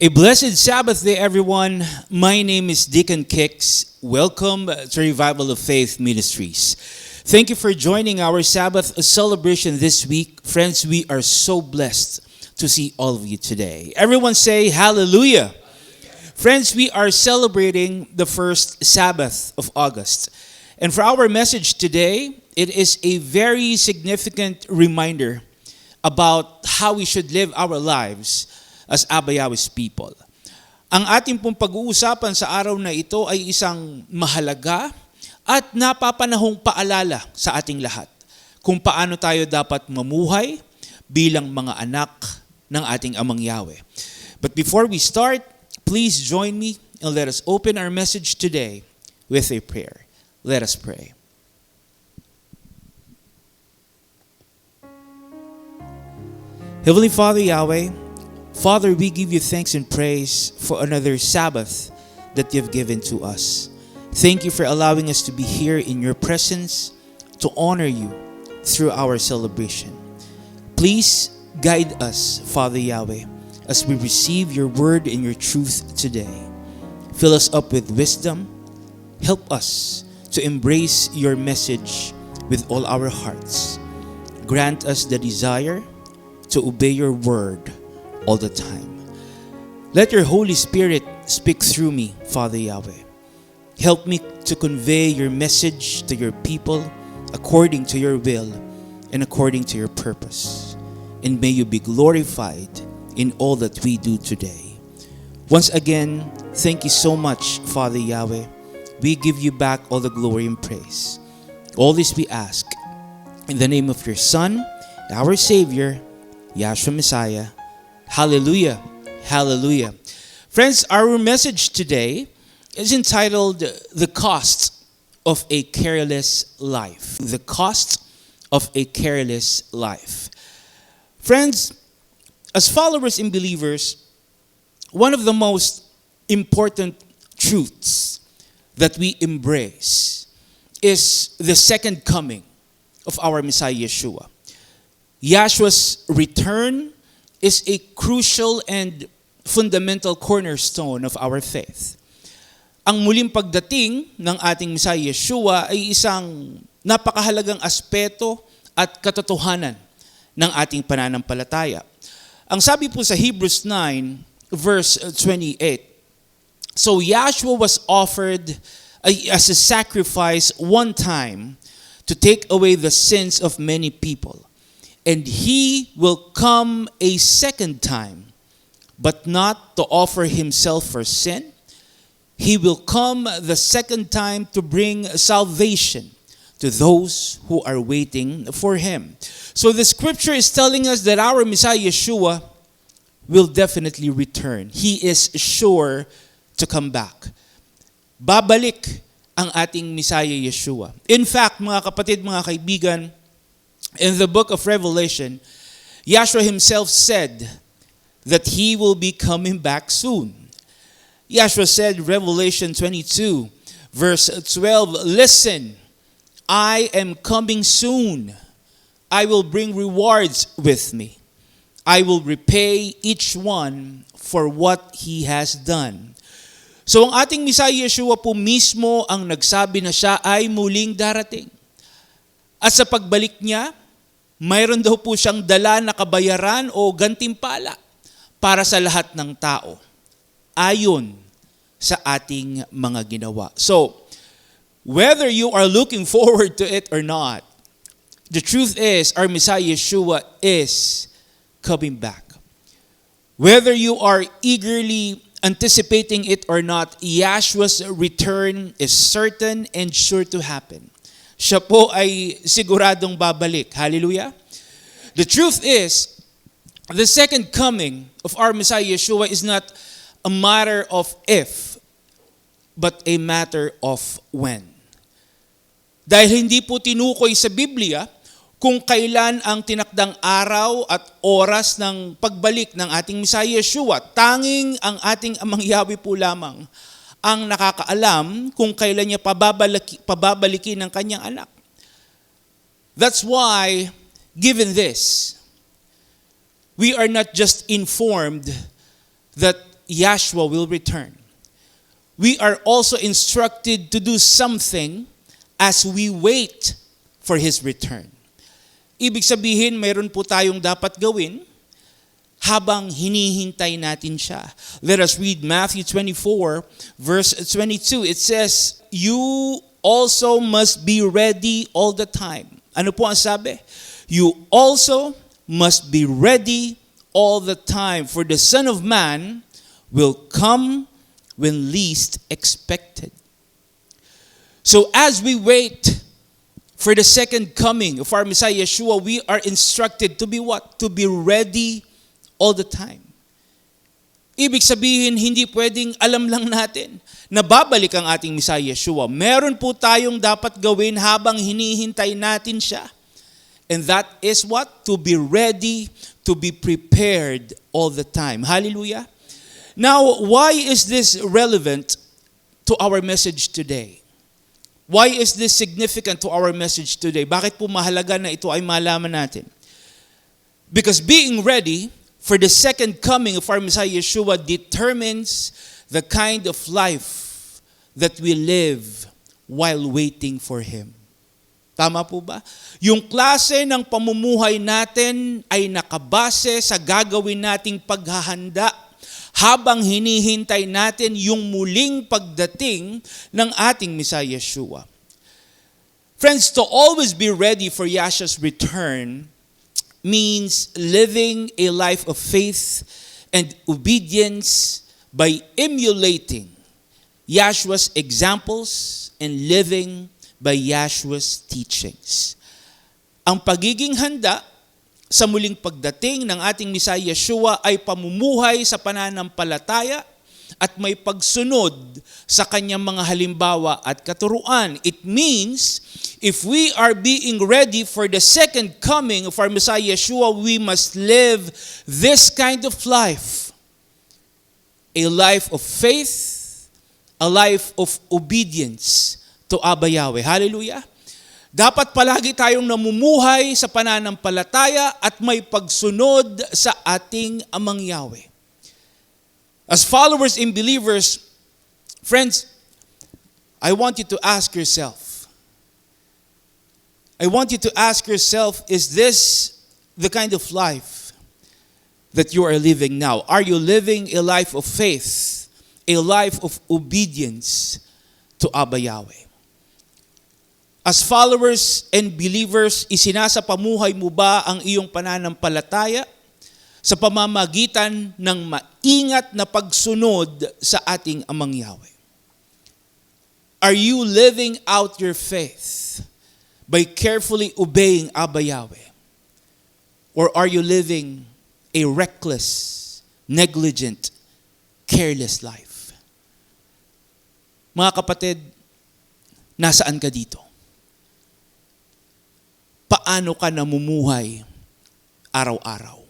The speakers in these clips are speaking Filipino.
A blessed Sabbath day, everyone. My name is Deacon Kicks. Welcome to Revival of Faith Ministries. Thank you for joining our Sabbath celebration this week. Friends, we are so blessed to see all of you today. Everyone say hallelujah. Friends, we are celebrating the first Sabbath of August. And for our message today, it is a very significant reminder about how we should live our lives as Abayawis people. Ang ating pong pag-uusapan sa araw na ito ay isang mahalaga at napapanahong paalala sa ating lahat kung paano tayo dapat mamuhay bilang mga anak ng ating Amang Yahweh. But before we start, please join me and let us open our message today with a prayer. Let us pray. Heavenly Father Yahweh, Father, we give you thanks and praise for another Sabbath that you've given to us. Thank you for allowing us to be here in your presence to honor you through our celebration. Please guide us, Father Yahweh, as we receive your word and your truth today. Fill us up with wisdom. Help us to embrace your message with all our hearts. Grant us the desire to obey your word all the time. Let your Holy Spirit speak through me, Father Yahweh. Help me to convey your message to your people according to your will and according to your purpose. And may you be glorified in all that we do today. Once again, thank you so much, Father Yahweh. We give you back all the glory and praise. All this we ask in the name of your Son, our Savior, Yahshua Messiah. Hallelujah. Hallelujah. Friends, our message today is entitled The Cost of a Careless Life. The Cost of a Careless Life. Friends, as followers and believers, one of the most important truths that we embrace is the second coming of our Messiah Yeshua. Yahshua's return is a crucial and fundamental cornerstone of our faith. Ang muling pagdating ng ating Messiah Yeshua ay isang napakahalagang aspeto at katotohanan ng ating pananampalataya. Ang sabi po sa Hebrews 9 verse 28, so Yahshua was offered as a sacrifice one time to take away the sins of many people. And he will come a second time, but not to offer himself for sin. He will come the second time to bring salvation to those who are waiting for him. So the scripture is telling us that our Messiah Yeshua will definitely return. He is sure to come back. Babalik ang ating Messiah Yeshua. In fact, mga kapatid, mga kaibigan, in the book of Revelation, Yahshua himself said that he will be coming back soon. Yahshua said, Revelation 22, verse 12, listen, I am coming soon. I will bring rewards with me. I will repay each one for what he has done. So ang ating Messiah Yeshua po mismo ang nagsabi na siya ay muling darating. At sa pagbalik niya, mayroon daw po siyang dala na kabayaran o gantimpala para sa lahat ng tao, ayon sa ating mga ginawa. So, whether you are looking forward to it or not, the truth is our Messiah Yeshua is coming back. Whether you are eagerly anticipating it or not, Yahshua's return is certain and sure to happen. Siya po ay siguradong babalik. Hallelujah. The truth is, the second coming of our Messiah Yeshua is not a matter of if, but a matter of when. Dahil hindi po tinukoy sa Biblia kung kailan ang tinakdang araw at oras ng pagbalik ng ating Messiah Yeshua. Tanging ang ating Amang Yahweh po lamang ang nakakaalam kung kailan niya pababalikin ng kanyang anak. That's why, given this, we are not just informed that Yahshua will return, we are also instructed to do something as we wait for His return. Ibig sabihin, mayroon po tayong dapat gawin habang hinihintay natin siya. Let us read Matthew 24, verse 22. It says, "You also must be ready all the time." Ano po ang sabi? You also must be ready all the time, for the Son of Man will come when least expected. So as we wait for the second coming of our Messiah Yeshua, we are instructed to be what? To be ready all the time. Ibig sabihin, hindi pwedeng alam lang natin na babalik ang ating Messiah Yeshua. Meron po tayong dapat gawin habang hinihintay natin siya. And that is what? To be ready, to be prepared all the time. Hallelujah. Now, why is this relevant to our message today? Why is this significant to our message today? Bakit po mahalaga na ito ay malaman natin? Because being ready for the second coming of our Messiah Yeshua determines the kind of life that we live while waiting for Him. Tama po ba? Yung klase ng pamumuhay natin ay nakabase sa gagawin nating paghahanda habang hinihintay natin yung muling pagdating ng ating Messiah Yeshua. Friends, to always be ready for Yahshua's return means living a life of faith and obedience by emulating Yahshua's examples and living by Yahshua's teachings. Ang pagiging handa sa muling pagdating ng ating Messiah Yeshua ay pamumuhay sa pananampalataya at may pagsunod sa kanyang mga halimbawa at katuruan. It means, if we are being ready for the second coming of our Messiah Yeshua, we must live this kind of life. A life of faith, a life of obedience to Abba Yahweh. Hallelujah. Dapat palagi tayong namumuhay sa pananampalataya at may pagsunod sa ating Amang Yahweh. As followers and believers, friends, I want you to ask yourself, is this the kind of life that you are living now? Are you living a life of faith, a life of obedience to Abba Yahweh? As followers and believers, isinasapamuhay mo ba ang iyong pananampalataya sa pamamagitan ng maingat na pagsunod sa ating Amang Yahweh? Are you living out your faith by carefully obeying Abba Yahweh? Or are you living a reckless, negligent, careless life? Mga kapatid, nasaan ka dito? Paano ka namumuhay araw-araw?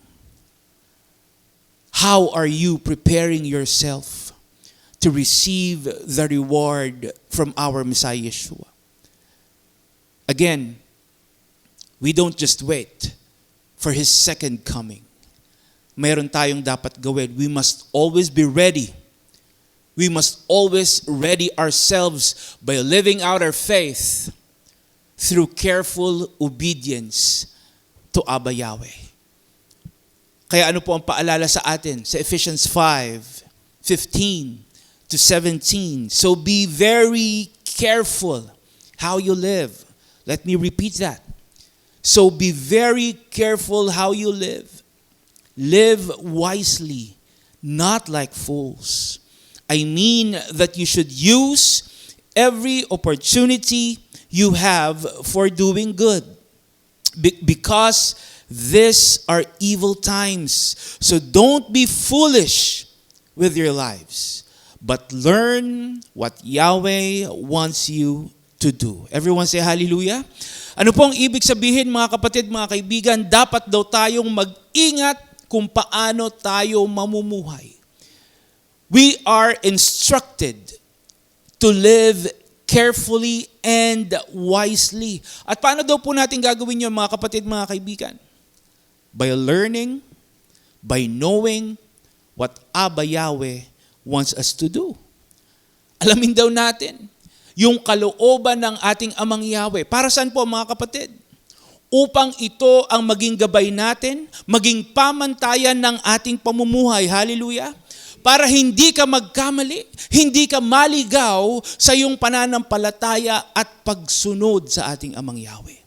How are you preparing yourself to receive the reward from our Messiah Yeshua? Again, we don't just wait for His second coming. Mayroon tayong dapat gawin. We must always be ready. We must always ready ourselves by living out our faith through careful obedience to Abba Yahweh. Kaya ano po ang paalala sa atin sa Ephesians 5:15 to 17? So be very careful how you live. Let me repeat that. So be very careful how you live. Live wisely, not like fools. I mean that you should use every opportunity you have for doing good, because these are evil times. So don't be foolish with your lives, but learn what Yahweh wants you to do. Everyone say hallelujah. Ano pong ibig sabihin, mga kapatid, mga kaibigan? Dapat daw tayong mag-ingat kung paano tayo mamumuhay. We are instructed to live carefully and wisely. At paano daw po natin gagawin yun, mga kapatid, mga kaibigan? By learning, by knowing what Abba Yahweh wants us to do. Alamin daw natin yung kalooban ng ating Amang Yahweh. Para saan po mga kapatid? Upang ito ang maging gabay natin, maging pamantayan ng ating pamumuhay. Hallelujah! Para hindi ka magkamali, hindi ka maligaw sa iyong pananampalataya at pagsunod sa ating Amang Yahweh.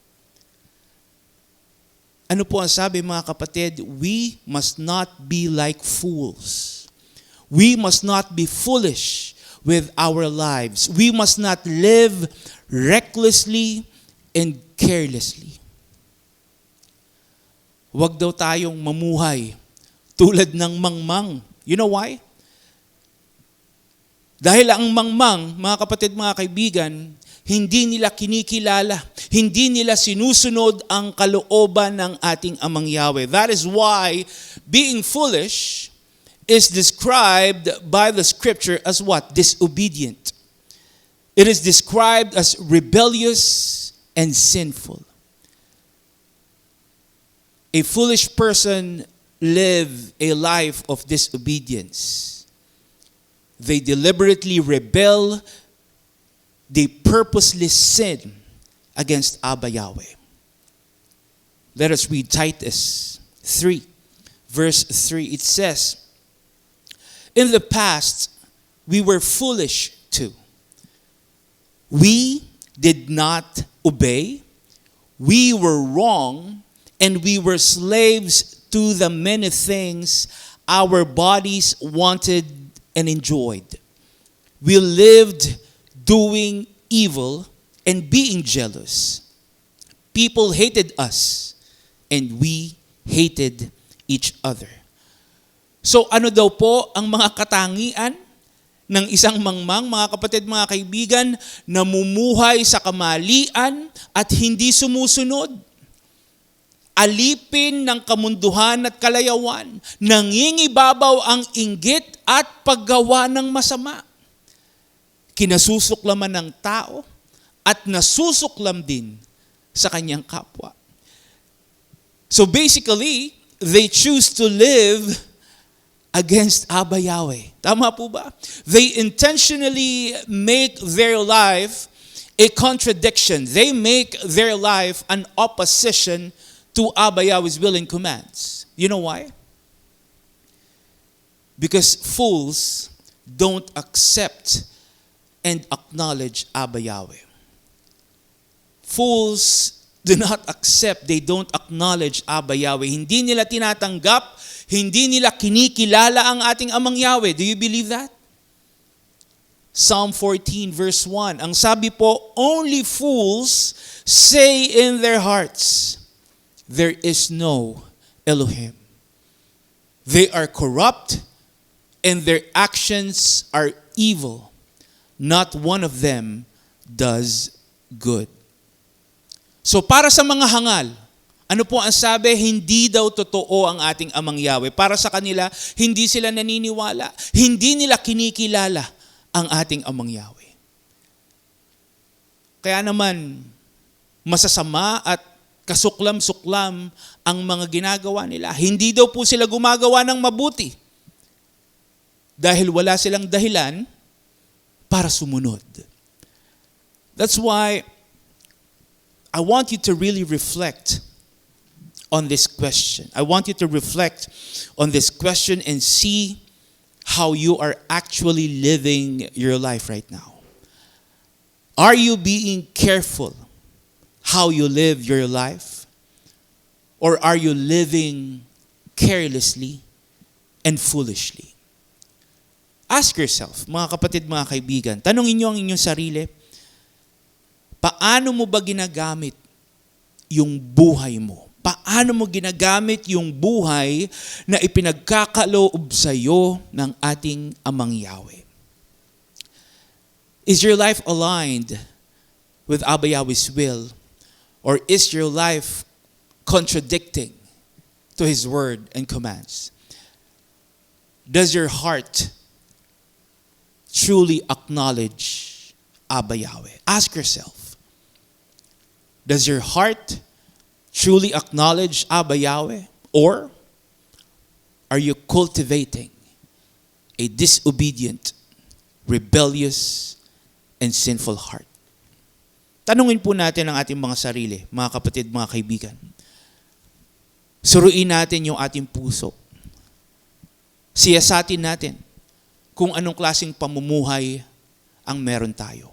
Ano po ang sabi mga kapatid? We must not be like fools. We must not be foolish with our lives. We must not live recklessly and carelessly. Huwag daw tayong mamuhay tulad ng mangmang. You know why? Dahil ang mangmang, mga kapatid, mga kaibigan, hindi nila kinikilala, hindi nila sinusunod ang kalooban ng ating Amang Yahweh. That is why being foolish is described by the scripture as what? Disobedient. It is described as rebellious and sinful. A foolish person live a life of disobedience. They deliberately rebel. They purposely sin against Abba Yahweh. Let us read Titus 3, verse 3. It says, in the past, we were foolish too. We did not obey. We were wrong, and we were slaves to the many things our bodies wanted and enjoyed. We lived doing evil and being jealous. People hated us, and we hated each other. So ano daw po ang mga katangian ng isang mangmang, mga kapatid, mga kaibigan, namumuhay sa kamalian at hindi sumusunod? Alipin ng kamunduhan at kalayawan, nangingibabaw ang inggit at paggawa ng masama. Kinasusuklaman ng tao at nasusuklam din sa kanyang kapwa. So basically, they choose to live against Abba Yahweh. Tama po ba? They intentionally make their life a contradiction. They make their life an opposition to Abba Yahweh's will and commands. You know why? Because fools don't accept and acknowledge Abba Yahweh. Fools do not accept, they don't acknowledge Abba Yahweh. Hindi nila tinatanggap, hindi nila kinikilala ang ating Amang Yahweh. Do you believe that? Psalm 14 verse 1. Ang sabi po, only fools say in their hearts, there is no Elohim. They are corrupt and their actions are evil. Not one of them does good. So para sa mga hangal, ano po ang sabi? Hindi daw totoo ang ating Amang Yahweh. Para sa kanila, hindi sila naniniwala. Hindi nila kinikilala ang ating Amang Yahweh. Kaya naman, masasama at kasuklam-suklam ang mga ginagawa nila. Hindi daw po sila gumagawa ng mabuti. Dahil wala silang dahilan para sumunod. That's why I want you to really reflect on this question. I want you to reflect on this question and see how you are actually living your life right now. Are you being careful how you live your life? Or are you living carelessly and foolishly? Ask yourself, mga kapatid, mga kaibigan, tanongin niyo ang inyong sarili, paano mo ba ginagamit yung buhay mo? Paano mo ginagamit yung buhay na ipinagkakaloob sa iyo ng ating Amang Yahweh? Is your life aligned with Abba Yahweh's will? Or is your life contradicting to His word and commands? Does your heart truly acknowledge Abba Yahweh? Ask yourself, does your heart truly acknowledge Abba Yahweh? Or are you cultivating a disobedient, rebellious, and sinful heart. Tanungin po natin ang ating mga sarili, mga kapatid, mga kaibigan. Suruin natin yung ating puso. Siyasatin natin kung anong klaseng pamumuhay ang meron tayo.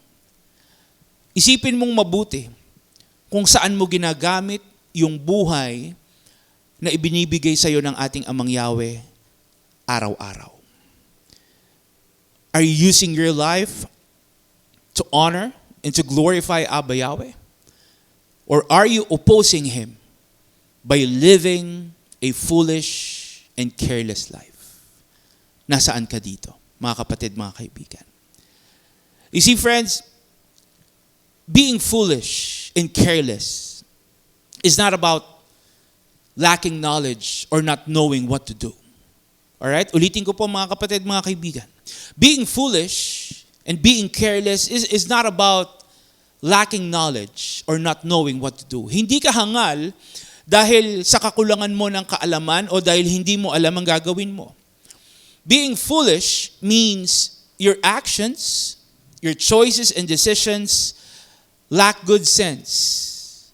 Isipin mong mabuti kung saan mo ginagamit yung buhay na ibinibigay sa iyo ng ating Amang Yahweh araw-araw. Are you using your life to honor and to glorify Abba Yahweh? Or are you opposing Him by living a foolish and careless life? Nasaan ka dito, mga kapatid, mga kaibigan? You see, friends, being foolish and careless is not about lacking knowledge or not knowing what to do. Alright? Ulitin ko po, mga kapatid, mga kaibigan. Being foolish and being careless is not about lacking knowledge or not knowing what to do. Hindi ka hangal dahil sa kakulangan mo ng kaalaman o dahil hindi mo alam ang gagawin mo. Being foolish means your actions, your choices and decisions lack good sense.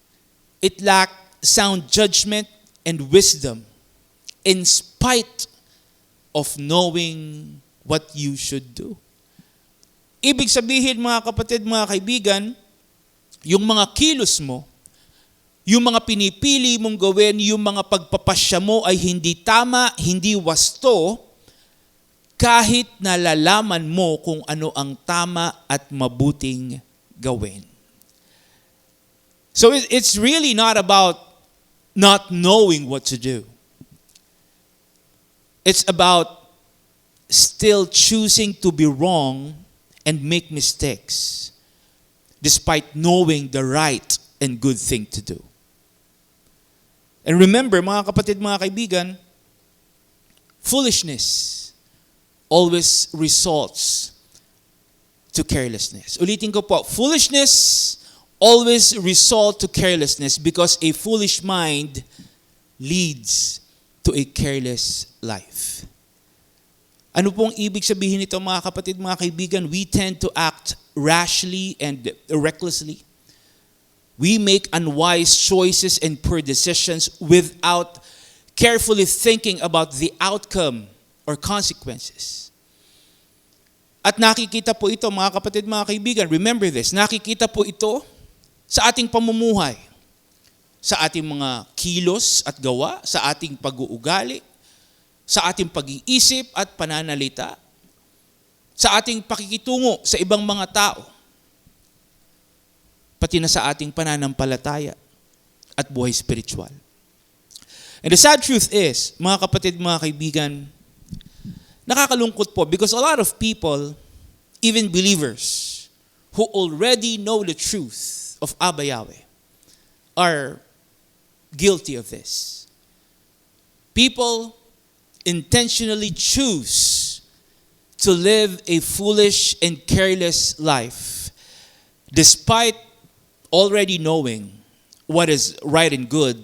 It lacks sound judgment and wisdom in spite of knowing what you should do. Ibig sabihin, mga kapatid, mga kaibigan, yung mga kilos mo, yung mga pinipili mong gawin, yung mga pagpapasya mo ay hindi tama, hindi wasto, kahit nalalaman mo kung ano ang tama at mabuting gawin. So it's really not about not knowing what to do. It's about still choosing to be wrong and make mistakes despite knowing the right and good thing to do. And remember, mga kapatid, mga kaibigan, foolishness always results to carelessness. Ulitin ko po, foolishness always results to carelessness because a foolish mind leads to a careless life. Ano pong ibig sabihin nito, mga kapatid, mga kaibigan? We tend to act rashly and recklessly. We make unwise choices and poor decisions without carefully thinking about the outcome or consequences. At nakikita po ito, mga kapatid, mga kaibigan, remember this, nakikita po ito sa ating pamumuhay, sa ating mga kilos at gawa, sa ating pag-uugali, sa ating pag-iisip at pananalita, sa ating pakikitungo sa ibang mga tao, pati na sa ating pananampalataya at buhay spiritual. And the sad truth is, mga kapatid, mga kaibigan, nakakalungkot po because a lot of people, even believers, who already know the truth of Abba Yahweh, are guilty of this. People intentionally choose to live a foolish and careless life despite already knowing what is right and good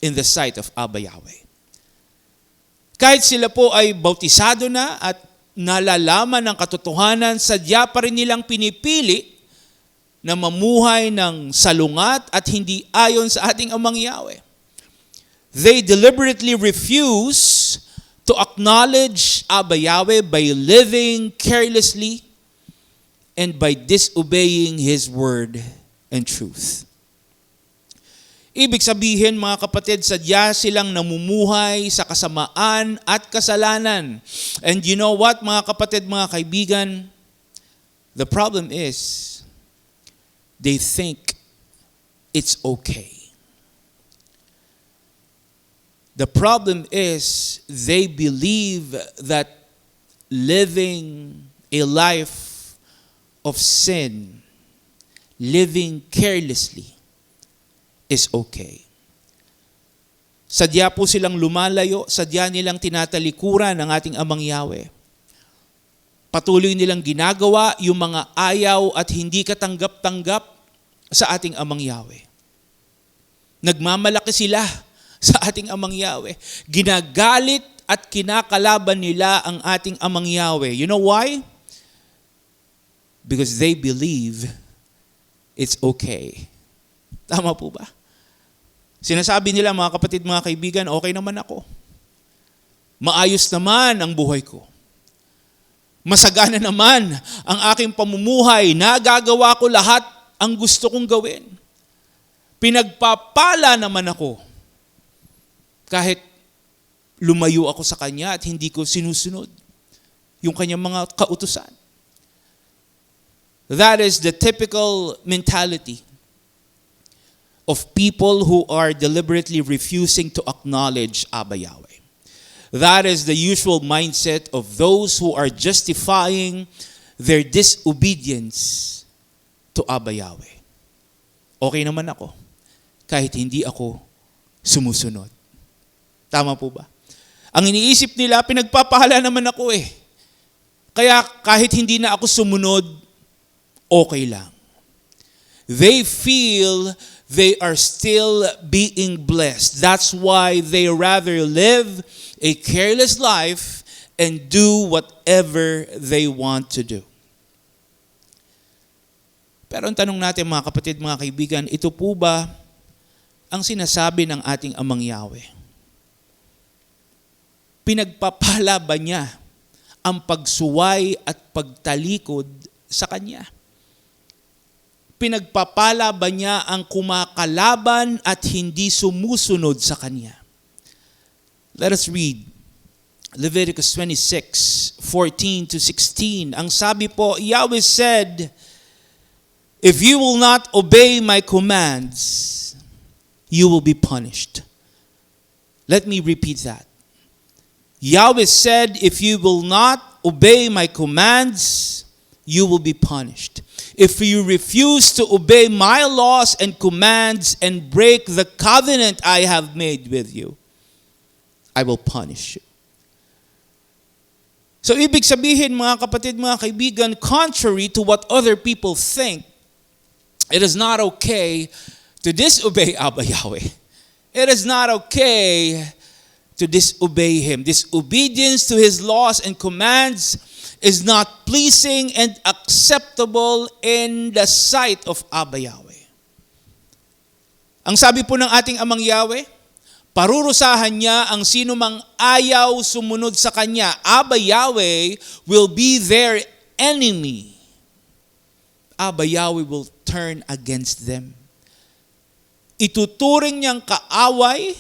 in the sight of Abba Yahweh. Kahit sila po ay bautisado na at nalalaman ng katotohanan, sadya pa rin nilang pinipili na mamuhay ng salungat at hindi ayon sa ating Amang Yahweh. They deliberately refuse to acknowledge Abba Yahweh by living carelessly and by disobeying His word and truth. Ibig sabihin, mga kapatid, sadya silang namumuhay sa kasamaan at kasalanan. And you know what, mga kapatid, mga kaibigan? The problem is, they think it's okay. The problem is they believe that living a life of sin, living carelessly, is okay. Sadya po silang lumalayo, sadya nilang tinatalikuran ng ating Amang Yahweh. Patuloy nilang ginagawa yung mga ayaw at hindi katanggap-tanggap sa ating Amang Yahweh. Nagmamalaki sila sa ating Amang Yahweh. Ginagalit at kinakalaban nila ang ating Amang Yahweh. You know why? Because they believe it's okay. Tama po ba? Sinasabi nila, mga kapatid, mga kaibigan, okay naman ako. Maayos naman ang buhay ko. Masagana naman ang aking pamumuhay. Nagagawa ko lahat ang gusto kong gawin. Pinagpapala naman ako. Kahit lumayo ako sa Kanya at hindi ko sinusunod yung Kanyang mga kautusan. That is the typical mentality of people who are deliberately refusing to acknowledge Abba Yahweh. That is the usual mindset of those who are justifying their disobedience to Abba Yahweh. Okay naman ako kahit hindi ako sumusunod. Tama po ba? Ang iniisip nila, pinagpapahala naman ako eh. Kaya kahit hindi na ako sumunod, okay lang. They feel they are still being blessed. That's why they rather live a careless life and do whatever they want to do. Pero ang tanong natin, mga kapatid, mga kaibigan, ito po ba ang sinasabi ng ating Amang Yahweh? Pinagpapala ba niya ang pagsuway at pagtalikod sa Kanya? Pinagpapala ba niya ang kumakalaban at hindi sumusunod sa Kanya? Let us read Leviticus 26:14-16. Ang sabi po, Yahweh said, "If you will not obey my commands, you will be punished." Let me repeat that. Yahweh said, "If you will not obey my commands, you will be punished. If you refuse to obey my laws and commands and break the covenant I have made with you, I will punish you." So ibig sabihin, mga kapatid, mga kaibigan, contrary to what other people think, it is not okay to disobey Abba Yahweh. It is not okay to disobey Him. Disobedience to His laws and commands is not pleasing and acceptable in the sight of Abba Yahweh. Ang sabi po ng ating Amang Yahweh, parurusahan niya ang sino mang ayaw sumunod sa Kanya. Abba Yahweh will be their enemy. Abba Yahweh will turn against them. Ituturing niyang kaaway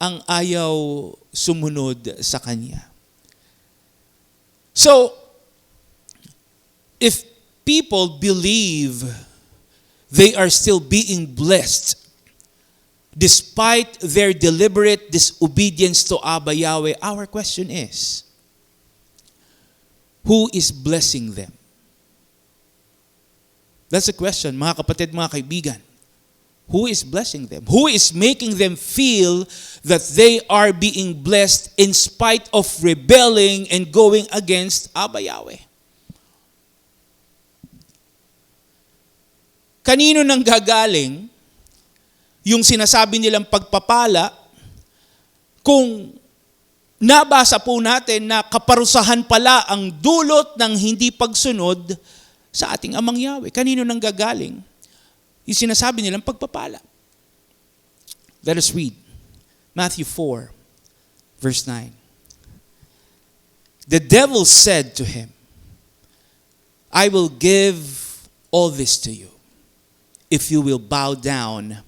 ang ayaw sumunod sa Kanya. So, if people believe they are still being blessed despite their deliberate disobedience to Abba Yahweh, our question is, who is blessing them? That's the question, mga kapatid, mga kaibigan. Who is blessing them? Who is making them feel that they are being blessed in spite of rebelling and going against Abba Yahweh? Kanino nang gagaling yung sinasabi nilang pagpapala kung nabasa po natin na kaparusahan pala ang dulot ng hindi pagsunod sa ating Amang Yahweh? Kanino nang gagaling yung sinasabi nilang pagpapala? Let us read Matthew 4, verse 9. The devil said to him, "I will give all this to you if you will bow down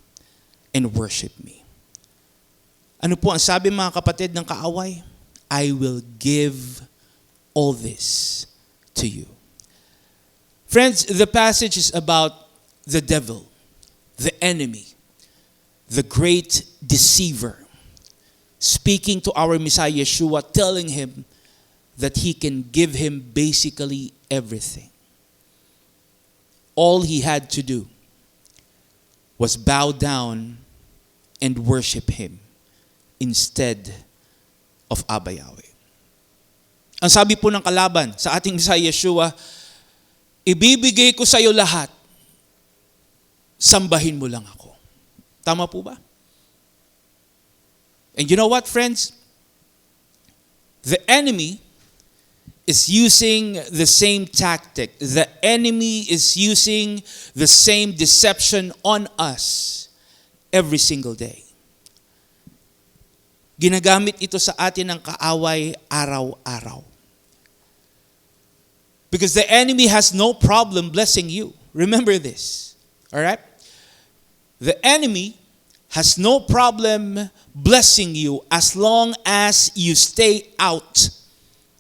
and worship me." Ano po ang sabi, mga kapatid, ng kaaway? I will give all this to you. Friends, the passage is about the devil, the enemy, the great deceiver, speaking to our Messiah Yeshua, telling him that he can give him basically everything. All he had to do was bow down and worship him instead of Abba Yahweh. Ang sabi po ng kalaban sa ating Messiah Yeshua, ibibigay ko sa iyo lahat, sambahin mo lang ako. Tama po ba? And you know what, friends? The enemy is using the same tactic. The enemy is using the same deception on us every single day. Ginagamit ito sa atin ng kaaway araw-araw. Because the enemy has no problem blessing you. Remember this. All right? The enemy has no problem blessing you as long as you stay out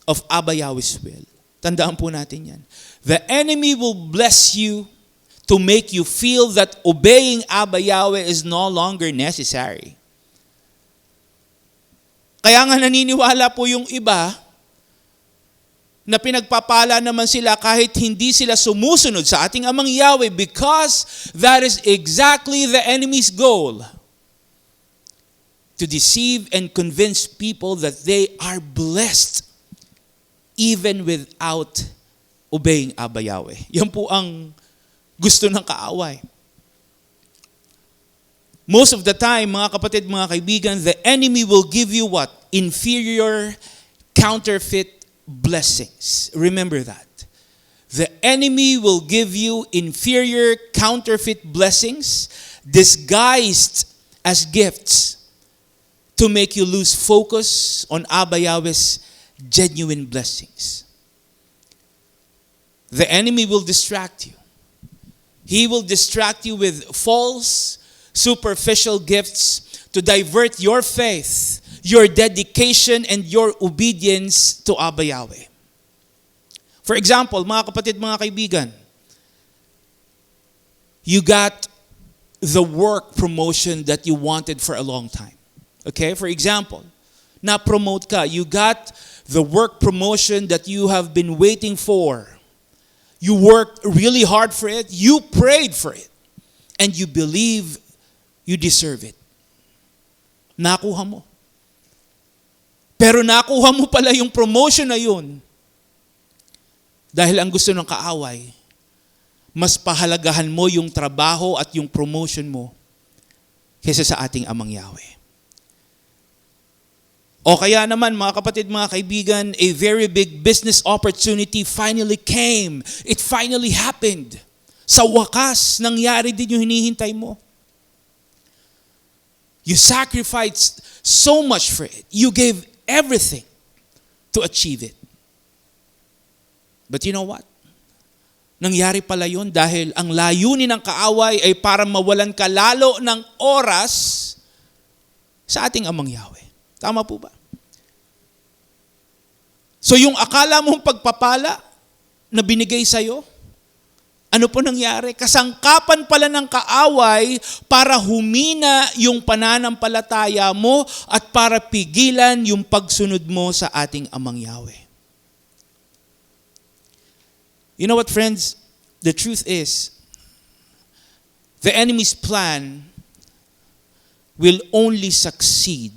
of Abba Yahweh's will. Tandaan po natin yan. The enemy will bless you to make you feel that obeying Abba Yahweh is no longer necessary. Kaya nga naniniwala po yung iba na pinagpapala naman sila kahit hindi sila sumusunod sa ating Amang Yahweh because that is exactly the enemy's goal. To deceive and convince people that they are blessed even without obeying Abba Yahweh. Yan po ang gusto ng kaaway. Most of the time, mga kapatid, mga kaibigan, the enemy will give you what? Inferior, counterfeit blessings. Remember that. The enemy will give you inferior, counterfeit blessings disguised as gifts to make you lose focus on Abba Yahweh's genuine blessings. The enemy will distract you. He will distract you with false, superficial gifts to divert your faith, your dedication, and your obedience to Abba Yahweh. For example, mga kapatid, mga kaibigan, you got the work promotion that you wanted for a long time. Okay? For example, na-promote ka. You got the work promotion that you have been waiting for. You worked really hard for it. You prayed for it. And you believe you deserve it. Nakuha mo. Pero nakuha mo pala yung promotion na yun. Dahil ang gusto ng kaaway, mas pahalagahan mo yung trabaho at yung promotion mo kaysa sa ating Amang Yahweh. O kaya naman, mga kapatid, mga kaibigan, a very big business opportunity finally came. It finally happened. Sa wakas, nangyari din yung hinihintay mo. You sacrificed so much for it. You gave everything to achieve it. But you know what? Nangyari pala yun dahil ang layunin ng kaaway ay para mawalan ka lalo ng oras sa ating Amang Yahweh. Tama po ba? So yung akala mong pagpapala na binigay sa'yo, ano po nangyari? Kasangkapan pala ng kaaway para humina yung pananampalataya mo at para pigilan yung pagsunod mo sa ating Amang Yahweh. You know what, friends? The truth is, the enemy's plan will only succeed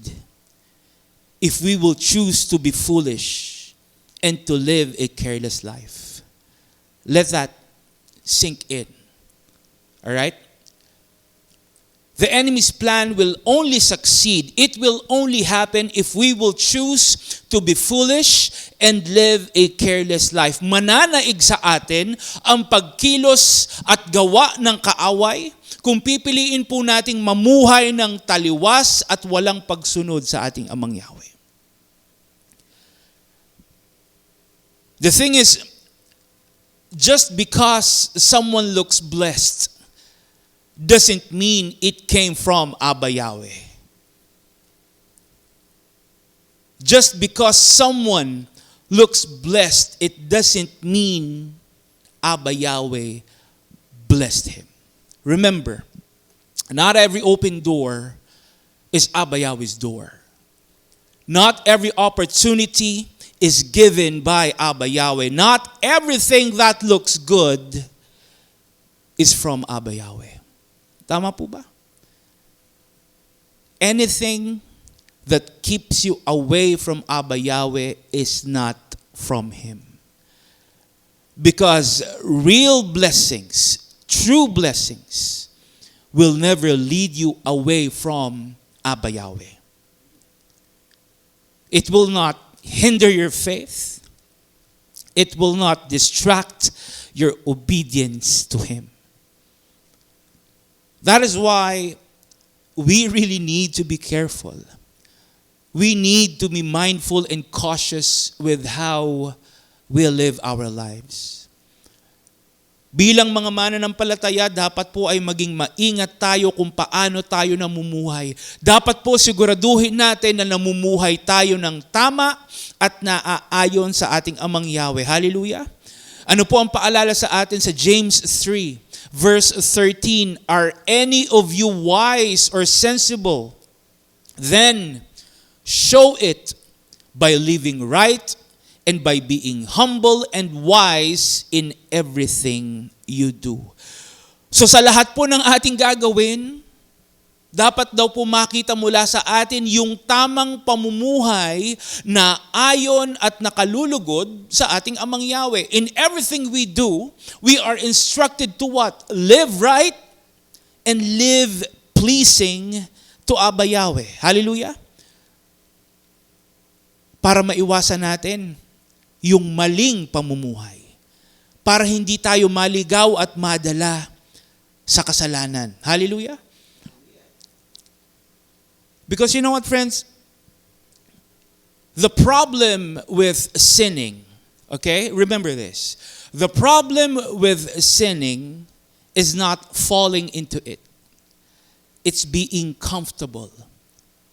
if we will choose to be foolish and to live a careless life. Let that sink in. All right? The enemy's plan will only succeed. It will only happen if we will choose to be foolish and live a careless life. Mananaig sa atin ang pagkilos at gawa ng kaaway kung pipiliin po nating mamuhay ng taliwas at walang pagsunod sa ating Amang Yahweh. The thing is, just because someone looks blessed doesn't mean it came from Abba Yahweh. Just because someone looks blessed, it doesn't mean Abba Yahweh blessed him. Remember, not every open door is Abba Yahweh's door. Not every opportunity is given by Abba Yahweh. Not everything that looks good is from Abba Yahweh. Tama po ba? Anything that keeps you away from Abba Yahweh is not from Him. Because real blessings, true blessings, will never lead you away from Abba Yahweh. It will not hinder your faith. It will not distract your obedience to Him. That is why we really need to be careful. We need to be mindful and cautious with how we live our lives. Bilang mga mananampalataya, dapat po ay maging maingat tayo kung paano tayo namumuhay. Dapat po siguraduhin natin na namumuhay tayo ng tama at naaayon sa ating Amang Yahweh. Hallelujah! Ano po ang paalala sa atin sa James 3, verse 13? Are any of you wise or sensible? Then show it by living right and by being humble and wise in everything you do. So sa lahat po ng ating gagawin, dapat daw po makita mula sa atin yung tamang pamumuhay na ayon at nakalulugod sa ating Amang Yahweh. In everything we do, we are instructed to what? Live right and live pleasing to Abba Yahweh. Hallelujah! Para maiwasan natin yung maling pamumuhay. Para hindi tayo maligaw at madala sa kasalanan. Hallelujah! Because you know what, friends? The problem with sinning, okay? Remember this. The problem with sinning is not falling into it. It's being comfortable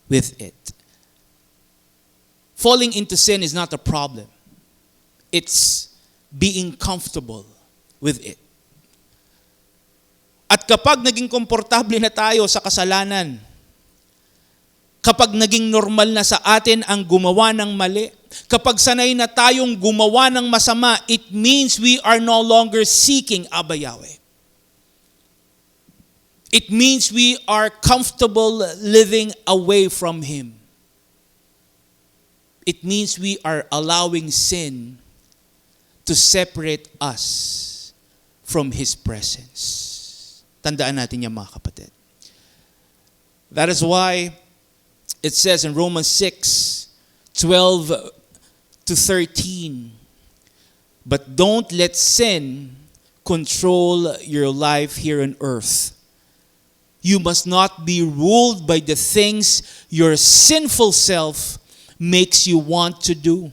with it. Falling into sin is not a problem. It's being comfortable with it. At kapag naging komportable na tayo sa kasalanan, kapag naging normal na sa atin ang gumawa ng mali, kapag sanay na tayong gumawa ng masama, it means we are no longer seeking Abba Yahweh. It means we are comfortable living away from Him. It means we are allowing sin to separate us from His presence. Tandaan natin yan, mga kapatid. That is why it says in Romans 6:12 to 13, but don't let sin control your life here on earth. You must not be ruled by the things your sinful self makes you want to do.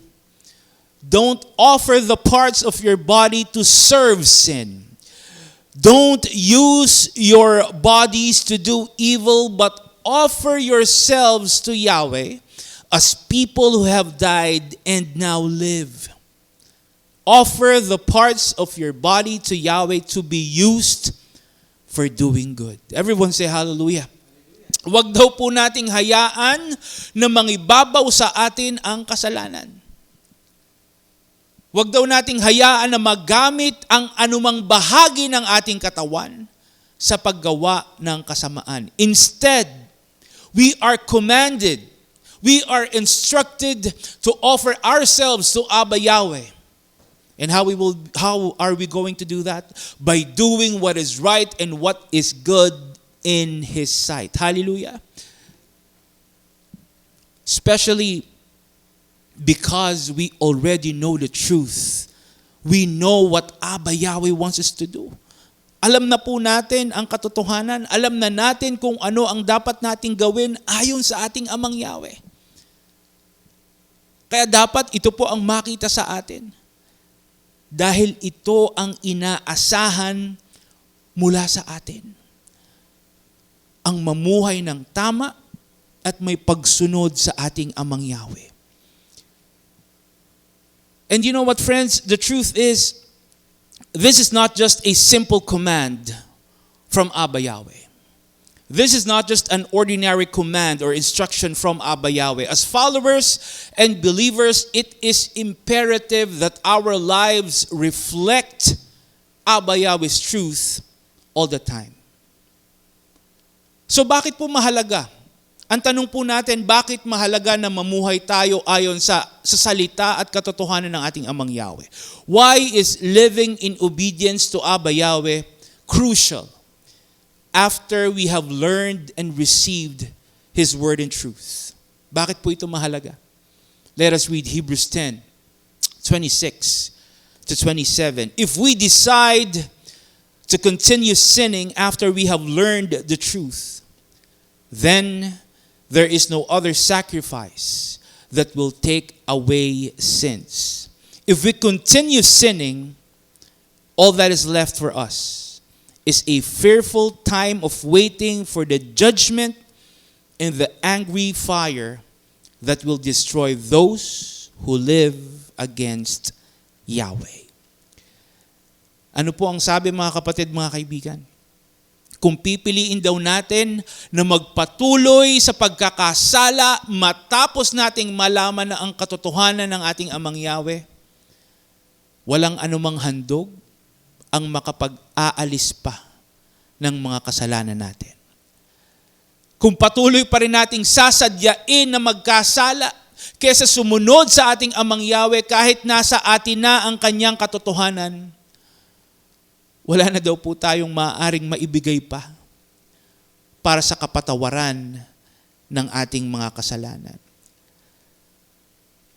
Don't offer the parts of your body to serve sin. Don't use your bodies to do evil, but offer yourselves to Yahweh as people who have died and now live. Offer the parts of your body to Yahweh to be used for doing good. Everyone say hallelujah. Huwag daw po nating hayaan na mangibabaw sa atin ang kasalanan. Huwag daw nating hayaan na magamit ang anumang bahagi ng ating katawan sa paggawa ng kasamaan. Instead, we are commanded, we are instructed to offer ourselves to Abba Yahweh. And how are we going to do that? By doing what is right and what is good in His sight. Hallelujah. Especially because we already know the truth. We know what Abba Yahweh wants us to do. Alam na po natin ang katotohanan. Alam na natin kung ano ang dapat nating gawin ayon sa ating Amang Yahweh. Kaya dapat ito po ang makita sa atin. Dahil ito ang inaasahan mula sa atin. Ang mamuhay ng tama at may pagsunod sa ating Amang Yahweh. And you know what, friends? The truth is, this is not just a simple command from Abba Yahweh. This is not just an ordinary command or instruction from Abba Yahweh. As followers and believers, it is imperative that our lives reflect Abba Yahweh's truth all the time. So bakit po mahalaga? Ang tanong po natin, bakit mahalaga na mamuhay tayo ayon sa salita at katotohanan ng ating Amang Yahweh? Why is living in obedience to Abba Yahweh crucial after we have learned and received His word and truth? Bakit po ito mahalaga? Let us read Hebrews 10:26 to 27. If we decide to continue sinning after we have learned the truth, then there is no other sacrifice that will take away sins. If we continue sinning, all that is left for us is a fearful time of waiting for the judgment and the angry fire that will destroy those who live against Yahweh. Ano po ang sabi, mga kapatid, mga kaibigan? Kung pipiliin daw natin na magpatuloy sa pagkakasala matapos nating malaman na ang katotohanan ng ating Amang Yahweh, walang anumang handog ang makapag-aalis pa ng mga kasalanan natin. Kung patuloy pa rin nating sasadyain na magkasala kaysa sumunod sa ating Amang Yahweh kahit nasa atin na ang kanyang katotohanan, wala na daw po tayong maaaring maibigay pa para sa kapatawaran ng ating mga kasalanan.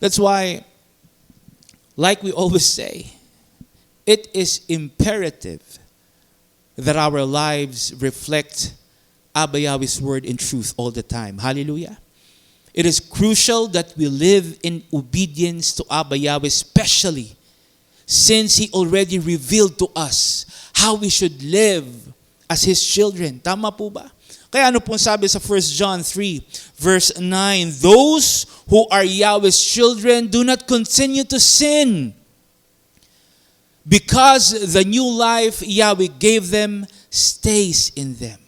That's why, like we always say, it is imperative that our lives reflect Abba Yahweh's word in truth all the time. Hallelujah. It is crucial that we live in obedience to Abba Yahweh, especially since He already revealed to us how we should live as His children. Tama po ba? Kaya ano pong sabi sa 1 John 3 verse 9, those who are Yahweh's children do not continue to sin, because the new life Yahweh gave them stays in them.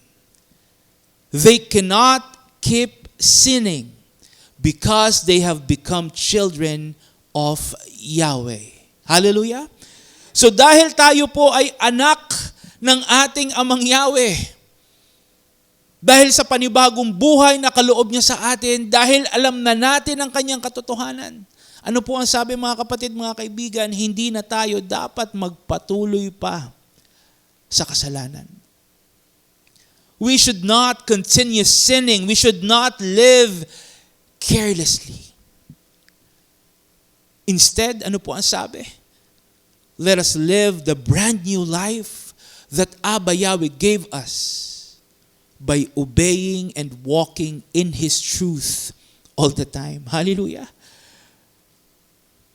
They cannot keep sinning because they have become children of Yahweh. Hallelujah. So dahil tayo po ay anak ng ating Amang Yahweh, dahil sa panibagong buhay na kaloob niya sa atin, dahil alam na natin ang kanyang katotohanan, ano po ang sabi, mga kapatid, mga kaibigan, hindi na tayo dapat magpatuloy pa sa kasalanan. We should not continue sinning. We should not live carelessly. Instead, ano po ang sabi? Let us live the brand new life that Abba Yahweh gave us by obeying and walking in His truth all the time. Hallelujah.